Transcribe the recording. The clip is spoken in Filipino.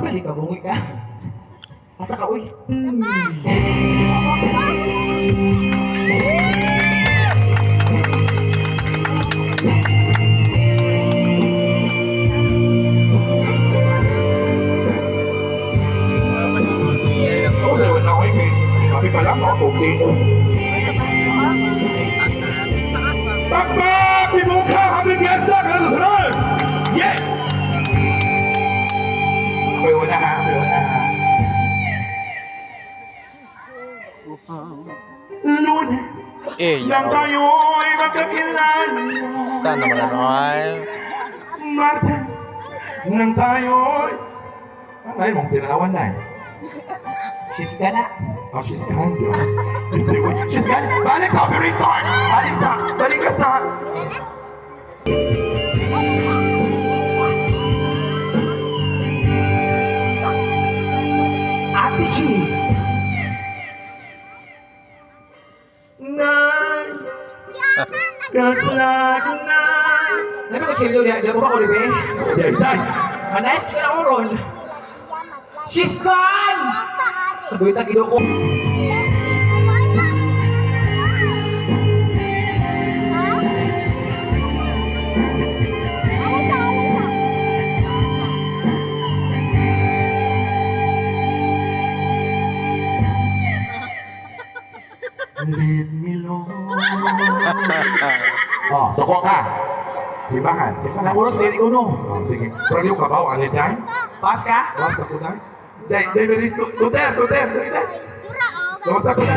balik ka, bungi ka. Asa ka, uy? Ủa rồi nói kì mà phải lắm họ cùng đi Bakba si Mukha happy fiesta ka na sunod! Yeah! Okay, wala ha, wala ha. Lunes lang tayo'y magkakilala. Sana naman Martes nang tayo'y ay, mong tinanawan na eh. She's gonna. Oh, she's gone. She's gone. Balik sa operator! Balik ka sa... Ate G. Nay, kaslago na. Nabi ko sila doon, di mo ba ko libe? Day. Manay, ka na ako ron. She's gone! Sabi ta kido ko. Leave me alone. Oh, suko ka. Simbahan. Anak uros, dili ko no. Oh, sige. Pero ka ba? Anit na? Pas ka? Basta ko na. Day, Duterte. Basta ko na.